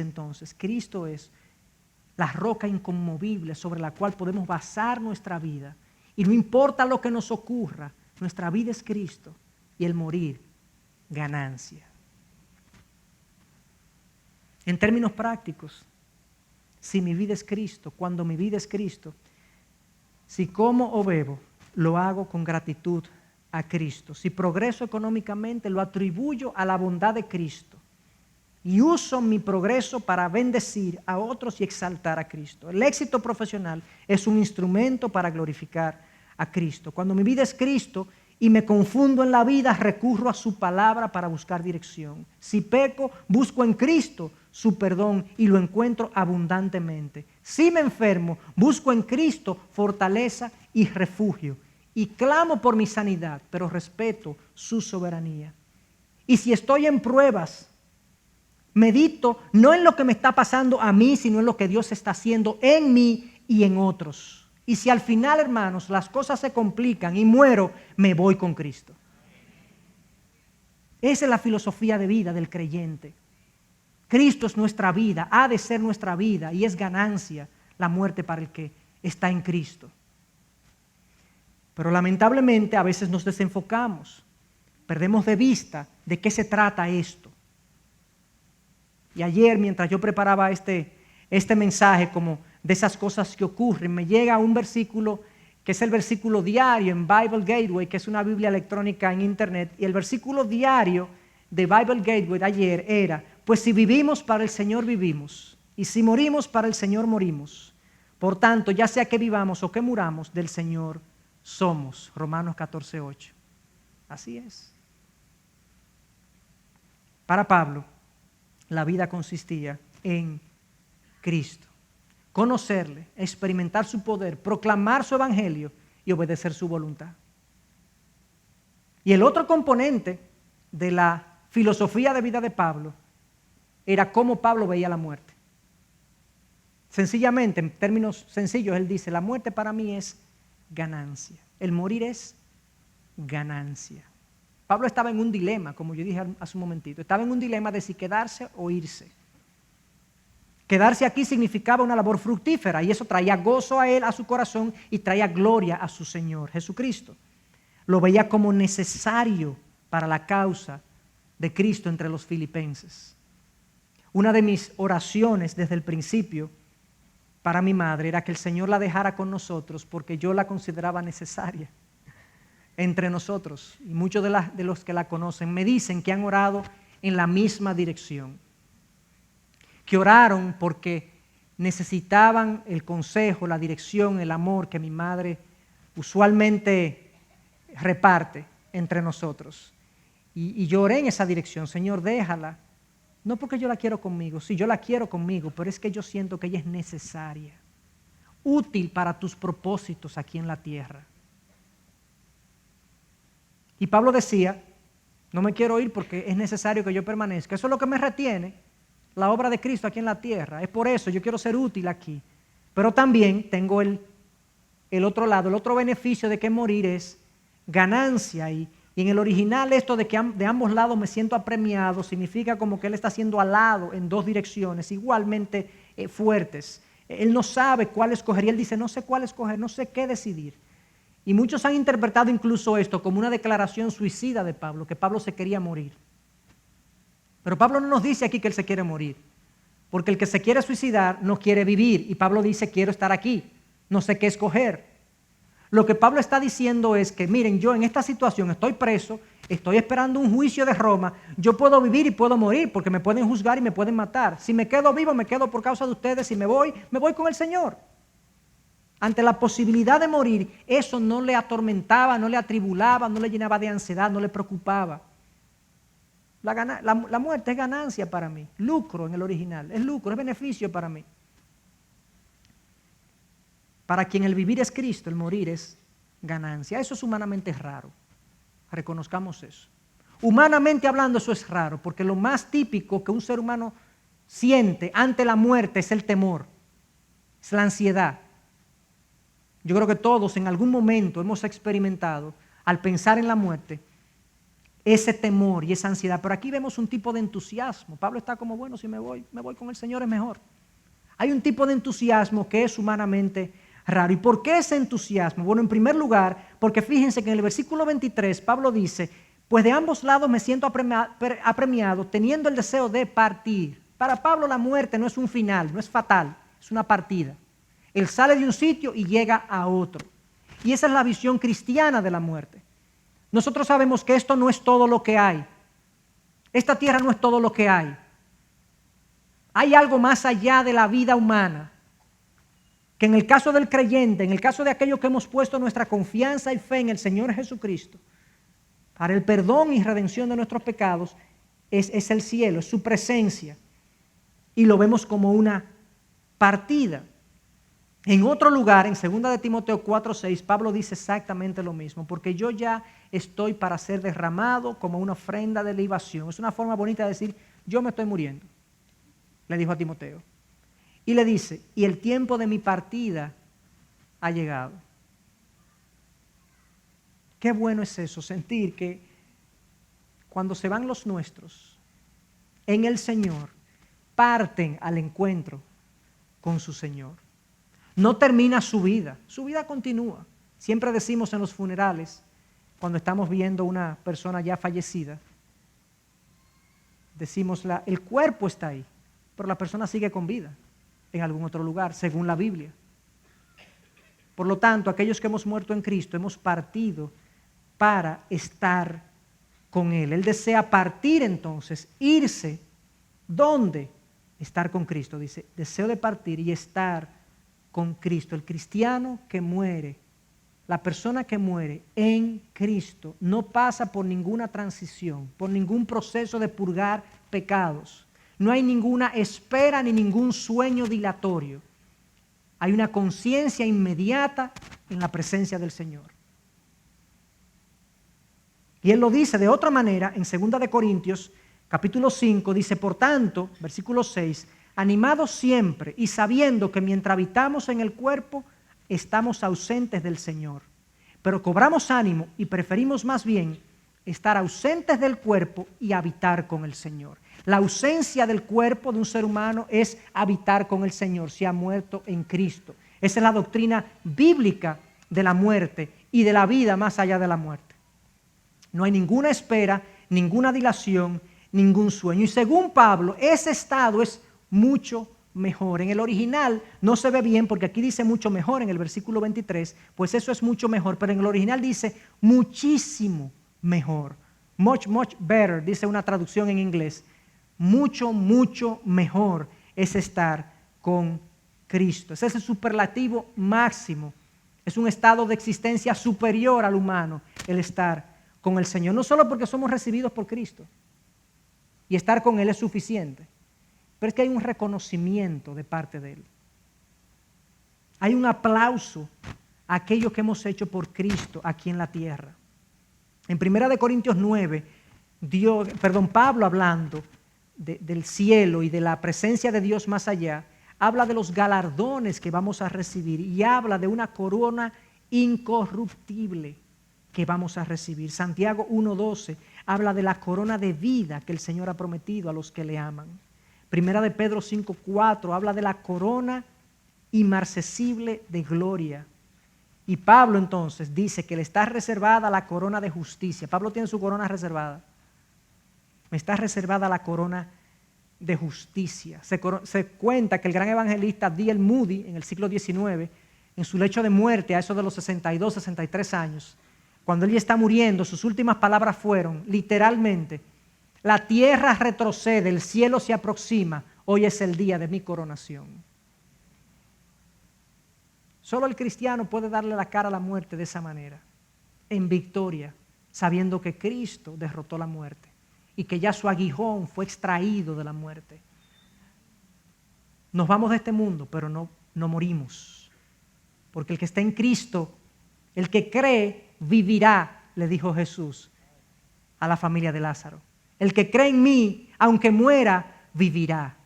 la roca inconmovible sobre la cual podemos basar nuestra vida. Y no importa lo que nos ocurra, nuestra vida es Cristo y el morir, ganancia. En términos prácticos, si mi vida es Cristo, cuando mi vida es Cristo, si como o bebo, lo hago con gratitud a Cristo. Si progreso económicamente, lo atribuyo a la bondad de Cristo. Y uso mi progreso para bendecir a otros y exaltar a Cristo. El éxito profesional es un instrumento para glorificar a Cristo. Cuando mi vida es Cristo y me confundo en la vida, recurro a su palabra para buscar dirección. Si peco, busco en Cristo su perdón y lo encuentro abundantemente. Si me enfermo, busco en Cristo fortaleza y refugio. Y clamo por mi sanidad, pero respeto su soberanía. Y si estoy en pruebas, medito no en lo que me está pasando a mí, sino en lo que Dios está haciendo en mí y en otros. Y si al final, hermanos, las cosas se complican y muero, me voy con Cristo. Esa es la filosofía de vida del creyente. Cristo es nuestra vida, ha de ser nuestra vida y es ganancia la muerte para el que está en Cristo. Pero lamentablemente a veces nos desenfocamos, perdemos de vista de qué se trata esto. Y ayer, mientras yo preparaba este mensaje, como de esas cosas que ocurren. Me llega un versículo que es el versículo diario en Bible Gateway, que es una Biblia electrónica en internet, y el versículo diario de Bible Gateway de ayer era: pues si vivimos, para el Señor vivimos, y si morimos, para el Señor morimos. Por tanto, ya sea que vivamos o que muramos, del Señor somos. Romanos 14:8. Así es. Para Pablo, la vida consistía en Cristo. Conocerle, experimentar su poder, proclamar su evangelio y obedecer su voluntad. Y el otro componente de la filosofía de vida de Pablo era cómo Pablo veía la muerte. Sencillamente, en términos sencillos, él dice: la muerte para mí es ganancia. El morir es ganancia. Pablo estaba en un dilema, como yo dije hace un momentito. Estaba en un dilema de si quedarse o irse. Quedarse aquí significaba una labor fructífera, y eso traía gozo a él, a su corazón, y traía gloria a su Señor Jesucristo. Lo veía como necesario para la causa de Cristo entre los filipenses. Una de mis oraciones desde el principio para mi madre era que el Señor la dejara con nosotros, porque yo la consideraba necesaria entre nosotros. Y muchos de los que la conocen me dicen que han orado en la misma dirección, que oraron porque necesitaban el consejo, la dirección, el amor que mi madre usualmente reparte entre nosotros. Y yo oré en esa dirección: Señor, déjala. No porque yo la quiero conmigo, sí, yo la quiero conmigo, pero es que yo siento que ella es necesaria, útil para tus propósitos aquí en la tierra. Y Pablo decía: no me quiero ir porque es necesario que yo permanezca. Eso es lo que me retiene, la obra de Cristo aquí en la tierra. Es por eso yo quiero ser útil aquí. Pero también tengo el otro lado, el otro beneficio de que morir es ganancia. Y en el original esto de que de ambos lados me siento apremiado significa como que él está siendo alado en dos direcciones igualmente fuertes. Él no sabe cuál escoger y él dice: no sé cuál escoger, no sé qué decidir. Y muchos han interpretado incluso esto como una declaración suicida de Pablo, que Pablo se quería morir. Pero Pablo no nos dice aquí que él se quiere morir, porque el que se quiere suicidar no quiere vivir, y Pablo dice: quiero estar aquí, no sé qué escoger. Lo que Pablo está diciendo es que, miren, yo en esta situación estoy preso, estoy esperando un juicio de Roma, yo puedo vivir y puedo morir porque me pueden juzgar y me pueden matar. Si me quedo vivo, me quedo por causa de ustedes. Si me voy con el Señor. Ante la posibilidad de morir, eso no le atormentaba, no le atribulaba, no le llenaba de ansiedad, no le preocupaba. La muerte es ganancia para mí, lucro en el original, es lucro, es beneficio para mí. Para quien el vivir es Cristo, el morir es ganancia. Eso es humanamente raro, reconozcamos eso. Humanamente hablando, eso es raro, porque lo más típico que un ser humano siente ante la muerte es el temor, es la ansiedad. Yo creo que todos en algún momento hemos experimentado, al pensar en la muerte, ese temor y esa ansiedad. Pero aquí vemos un tipo de entusiasmo. Pablo está como: bueno, si me voy con el Señor es mejor. Hay un tipo de entusiasmo que es humanamente raro. ¿Y por qué ese entusiasmo? Bueno, en primer lugar, porque fíjense que en el versículo 23 Pablo dice: pues de ambos lados me siento apremiado, teniendo el deseo de partir. Para Pablo la muerte no es un final, no es fatal, es una partida. Él sale de un sitio y llega a otro. Y esa es la visión cristiana de la muerte. Nosotros sabemos que esto no es todo lo que hay. Esta tierra no es todo lo que hay. Hay algo más allá de la vida humana, que en el caso del creyente, en el caso de aquellos que hemos puesto nuestra confianza y fe en el Señor Jesucristo, para el perdón y redención de nuestros pecados, es el cielo, es su presencia. Y lo vemos como una partida. En otro lugar, en 2 de Timoteo 4:6, Pablo dice exactamente lo mismo: porque yo ya estoy para ser derramado como una ofrenda de libación. Es una forma bonita de decir: yo me estoy muriendo, le dijo a Timoteo. Y le dice: y el tiempo de mi partida ha llegado. Qué bueno es eso, sentir que cuando se van los nuestros en el Señor, parten al encuentro con su Señor. No termina su vida continúa. Siempre decimos en los funerales, cuando estamos viendo una persona ya fallecida, decimos: el cuerpo está ahí, pero la persona sigue con vida. en algún otro lugar, según la Biblia. Por lo tanto, aquellos que hemos muerto en Cristo hemos partido para estar con Él. Él desea partir entonces, irse. ¿Dónde? Estar con Cristo. Dice, deseo de partir y estar con Cristo. El cristiano que muere, la persona que muere en Cristo, no pasa por ninguna transición, por ningún proceso de purgar pecados. No hay ninguna espera ni ningún sueño dilatorio. Hay una conciencia inmediata en la presencia del Señor. Y Él lo dice de otra manera en 2 de Corintios, capítulo 5, dice, por tanto, versículo 6, animados siempre y sabiendo que mientras habitamos en el cuerpo, estamos ausentes del Señor. Pero cobramos ánimo y preferimos más bien estar ausentes del cuerpo y habitar con el Señor. La ausencia del cuerpo de un ser humano es habitar con el Señor, si ha muerto en Cristo. Esa es la doctrina bíblica de la muerte y de la vida más allá de la muerte. No hay ninguna espera, ninguna dilación, ningún sueño. Y según Pablo, ese estado es mucho mejor. En el original no se ve bien porque aquí dice mucho mejor en el versículo 23, pues eso es mucho mejor, pero en el original dice muchísimo mejor. Much, much better, dice una traducción en inglés. Mucho, mucho mejor es estar con Cristo. Ese es el superlativo máximo. Es un estado de existencia superior al humano, el estar con el Señor. No solo porque somos recibidos por Cristo y estar con Él es suficiente, pero es que hay un reconocimiento de parte de Él. Hay un aplauso a aquello que hemos hecho por Cristo aquí en la tierra. En 1 Corintios 9, Pablo hablando del cielo y de la presencia de Dios más allá, habla de los galardones que vamos a recibir y habla de una corona incorruptible que vamos a recibir. Santiago 1:12 habla de la corona de vida que el Señor ha prometido a los que le aman. Primera de Pedro 5:4 habla de la corona inmarcesible de gloria. Y Pablo entonces dice que le está reservada la corona de justicia. Pablo tiene su corona reservada. Me está reservada la corona de justicia. Se cuenta que el gran evangelista D.L. Moody en el siglo XIX, en su lecho de muerte a eso de los 62, 63 años, cuando él ya está muriendo, sus últimas palabras fueron, literalmente, la tierra retrocede, el cielo se aproxima, hoy es el día de mi coronación. Solo el cristiano puede darle la cara a la muerte de esa manera, en victoria, sabiendo que Cristo derrotó la muerte y que ya su aguijón fue extraído de la muerte. Nos vamos de este mundo, pero no morimos, porque el que está en Cristo, el que cree, vivirá, le dijo Jesús a la familia de Lázaro. El que cree en mí, aunque muera, vivirá.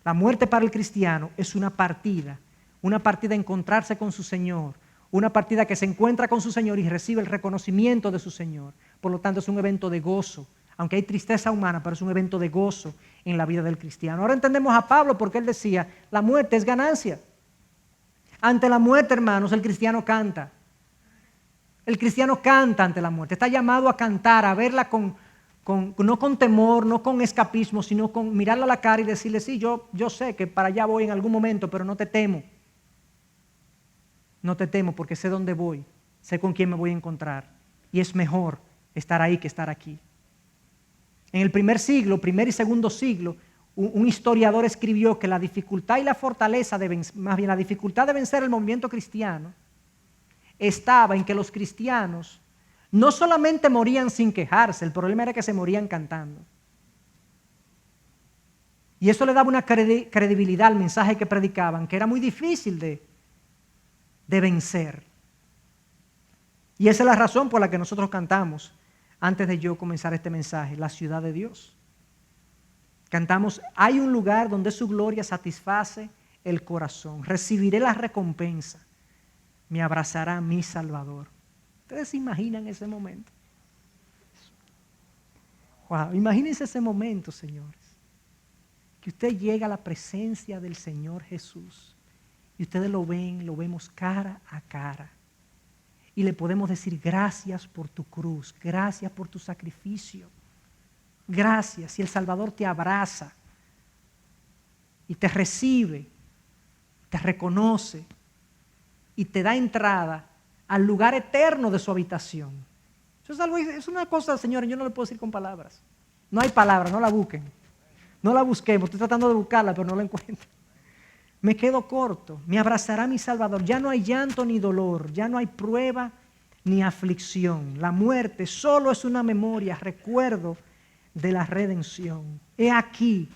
La muerte para el cristiano es una partida a encontrarse con su Señor, una partida que se encuentra con su Señor y recibe el reconocimiento de su Señor. Por lo tanto, es un evento de gozo, aunque hay tristeza humana, pero es un evento de gozo en la vida del cristiano. Ahora entendemos a Pablo porque él decía, la muerte es ganancia. Ante la muerte, hermanos, el cristiano canta. El cristiano canta ante la muerte, está llamado a cantar, a verla no con temor, no con escapismo, sino con mirarla a la cara y decirle, sí, yo sé que para allá voy en algún momento, pero no te temo. No te temo porque sé dónde voy, sé con quién me voy a encontrar. Y es mejor estar ahí que estar aquí. En el primer y segundo siglo, un historiador escribió que la dificultad y la fortaleza, la dificultad de vencer el movimiento cristiano, estaba en que los cristianos no solamente morían sin quejarse, el problema era que se morían cantando. Y eso le daba una credibilidad al mensaje que predicaban, que era muy difícil de vencer. Y esa es la razón por la que nosotros cantamos, antes de yo comenzar este mensaje, la ciudad de Dios. Cantamos, hay un lugar donde su gloria satisface el corazón, recibiré la recompensa. Me abrazará mi Salvador. ¿Ustedes se imaginan ese momento? Wow, imagínense ese momento, señores. Que usted llega a la presencia del Señor Jesús y ustedes lo vemos cara a cara. Y le podemos decir gracias por tu cruz, gracias por tu sacrificio. Gracias, y el Salvador te abraza. y te recibe, te reconoce y te da entrada al lugar eterno de su habitación. Eso es algo, es una cosa, señores, yo no le puedo decir con palabras. No hay palabras, no la busquen. No la busquemos, estoy tratando de buscarla, pero no la encuentro. Me quedo corto, me abrazará mi Salvador. Ya no hay llanto ni dolor, ya no hay prueba ni aflicción. La muerte solo es una memoria, recuerdo de la redención. He aquí,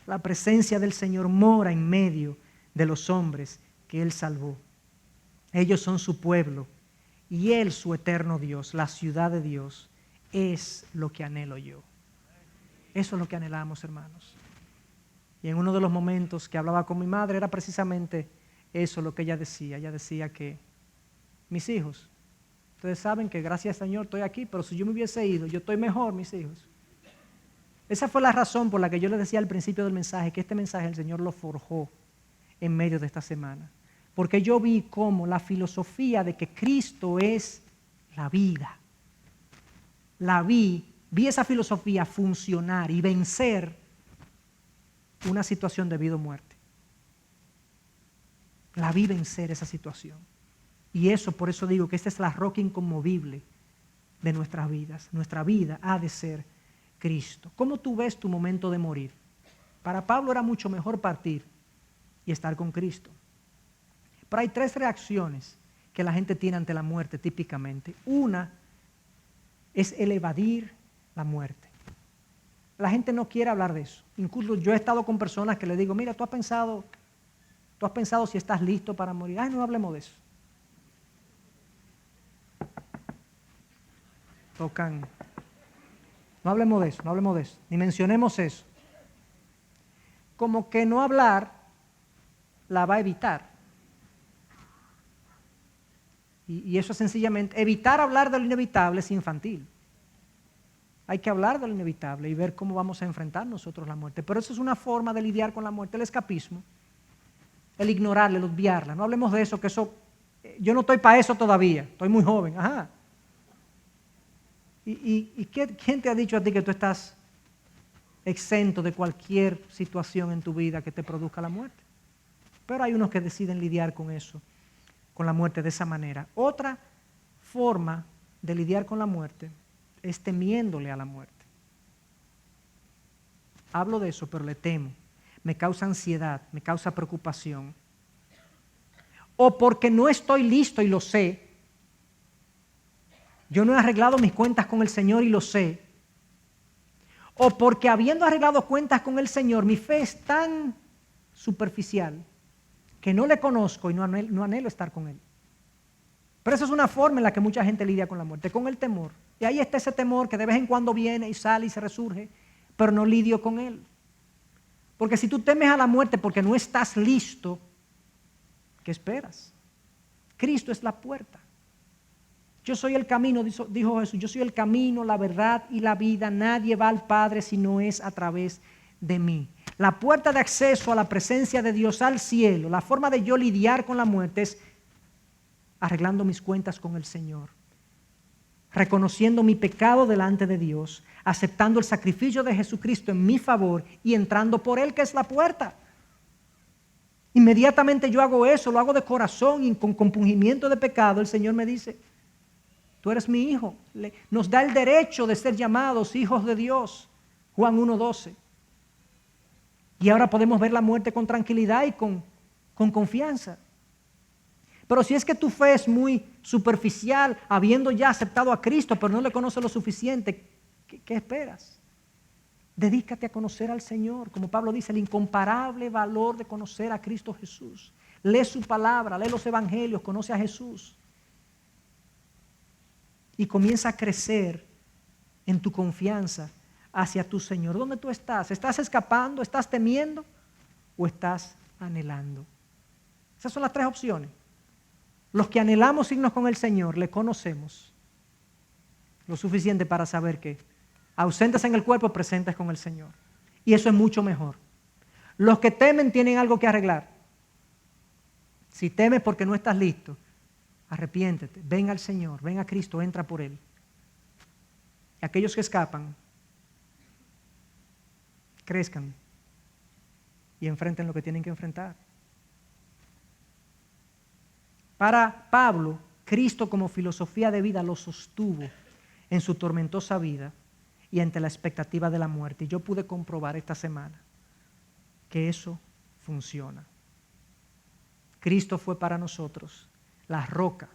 la presencia del Señor mora en medio de los hombres que Él salvó. Ellos son su pueblo y Él su eterno Dios, la ciudad de Dios, es lo que anhelo yo. Eso es lo que anhelamos, hermanos. Y en uno de los momentos que hablaba con mi madre era precisamente eso lo que ella decía. Ella decía que, mis hijos, ustedes saben que gracias al Señor estoy aquí, pero si yo me hubiese ido, yo estoy mejor, mis hijos. Esa fue la razón por la que yo les decía al principio del mensaje, que este mensaje el Señor lo forjó en medio de esta semana. Porque yo vi cómo la filosofía de que Cristo es la vida, vi esa filosofía funcionar y vencer una situación de vida o muerte. La vi vencer esa situación. Y eso, por eso digo que esta es la roca inconmovible de nuestras vidas. Nuestra vida ha de ser Cristo. ¿Cómo tú ves tu momento de morir? Para Pablo era mucho mejor partir y estar con Cristo. Pero hay 3 reacciones que la gente tiene ante la muerte típicamente. Una es el evadir la muerte. La gente no quiere hablar de eso. Incluso yo he estado con personas que le digo, mira, ¿tú has pensado si estás listo para morir? Ay, no hablemos de eso. Tocan. No hablemos de eso, ni mencionemos eso. Como que no hablar la va a evitar. Y eso sencillamente, evitar hablar de lo inevitable es infantil. Hay que hablar de lo inevitable y ver cómo vamos a enfrentar nosotros la muerte. Pero eso es una forma de lidiar con la muerte, el escapismo, el ignorarla, el obviarla. No hablemos de eso, que eso, yo no estoy para eso todavía, estoy muy joven. Ajá. ¿Quién te ha dicho a ti que tú estás exento de cualquier situación en tu vida que te produzca la muerte? Pero hay unos que deciden lidiar con eso, con la muerte de esa manera. Otra forma de lidiar con la muerte es temiéndole a la muerte. Hablo de eso, pero le temo. Me causa ansiedad, me causa preocupación. O porque no estoy listo y lo sé. Yo no he arreglado mis cuentas con el Señor y lo sé. O porque habiendo arreglado cuentas con el Señor, mi fe es tan superficial que no le conozco y no anhelo estar con Él. Pero esa es una forma en la que mucha gente lidia con la muerte, con el temor. Y ahí está ese temor que de vez en cuando viene y sale y se resurge, pero no lidio con él. Porque si tú temes a la muerte porque no estás listo, ¿qué esperas? Cristo es la puerta. Yo soy el camino, dijo Jesús, yo soy el camino, la verdad y la vida. Nadie va al Padre si no es a través de mí. La puerta de acceso a la presencia de Dios, al cielo, la forma de yo lidiar con la muerte es arreglando mis cuentas con el Señor, reconociendo mi pecado delante de Dios, aceptando el sacrificio de Jesucristo en mi favor y entrando por Él, que es la puerta. Inmediatamente yo hago eso, lo hago de corazón y con compungimiento de pecado. El Señor me dice, tú eres mi hijo. Nos da el derecho de ser llamados hijos de Dios. Juan 1:12. Y ahora podemos ver la muerte con tranquilidad y con confianza. Pero si es que tu fe es muy superficial, habiendo ya aceptado a Cristo, pero no le conoces lo suficiente, ¿qué esperas? Dedícate a conocer al Señor. Como Pablo dice, el incomparable valor de conocer a Cristo Jesús. Lee su palabra, lee los evangelios, conoce a Jesús. Y comienza a crecer en tu confianza hacia tu Señor. ¿Dónde tú estás? ¿Estás escapando? ¿Estás temiendo? ¿O estás anhelando? Esas son las 3 opciones. Los que anhelamos irnos con el Señor, le conocemos lo suficiente para saber que ausentes en el cuerpo, presentes con el Señor. Y eso es mucho mejor. Los que temen tienen algo que arreglar. Si temes porque no estás listo, arrepiéntete, ven al Señor, ven a Cristo, entra por Él. Y aquellos que escapan, crezcan y enfrenten lo que tienen que enfrentar. Para Pablo, Cristo como filosofía de vida lo sostuvo en su tormentosa vida y ante la expectativa de la muerte. Y yo pude comprobar esta semana que eso funciona. Cristo fue para nosotros la roca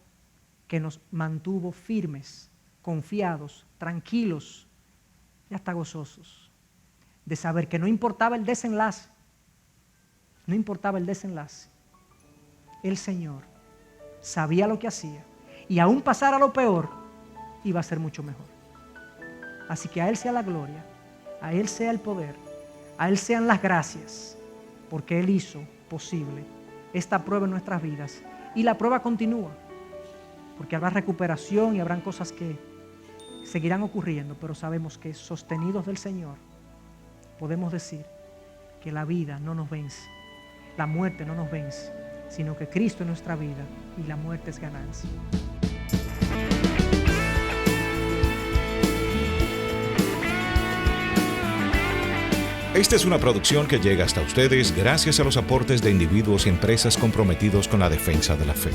que nos mantuvo firmes, confiados, tranquilos y hasta gozosos, de saber que no importaba el desenlace, el Señor sabía lo que hacía y aún pasara lo peor, iba a ser mucho mejor. Así que a Él sea la gloria, a Él sea el poder, a Él sean las gracias, porque Él hizo posible esta prueba en nuestras vidas. Y la prueba continúa, porque habrá recuperación y habrán cosas que seguirán ocurriendo, pero sabemos que sostenidos del Señor podemos decir que la vida no nos vence, la muerte no nos vence, sino que Cristo es nuestra vida y la muerte es ganancia. Esta es una producción que llega hasta ustedes gracias a los aportes de individuos y empresas comprometidos con la defensa de la fe.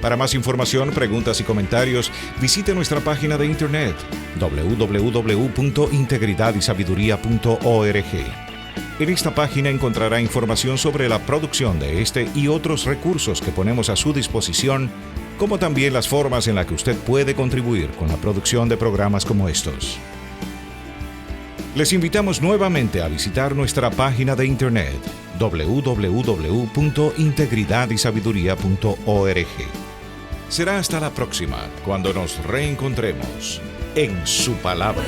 Para más información, preguntas y comentarios, visite nuestra página de internet www.integridadYsabiduría.org. En esta página encontrará información sobre la producción de este y otros recursos que ponemos a su disposición, como también las formas en las que usted puede contribuir con la producción de programas como estos. Les invitamos nuevamente a visitar nuestra página de internet www.integridadYsabiduría.org. Será hasta la próxima, cuando nos reencontremos en su palabra.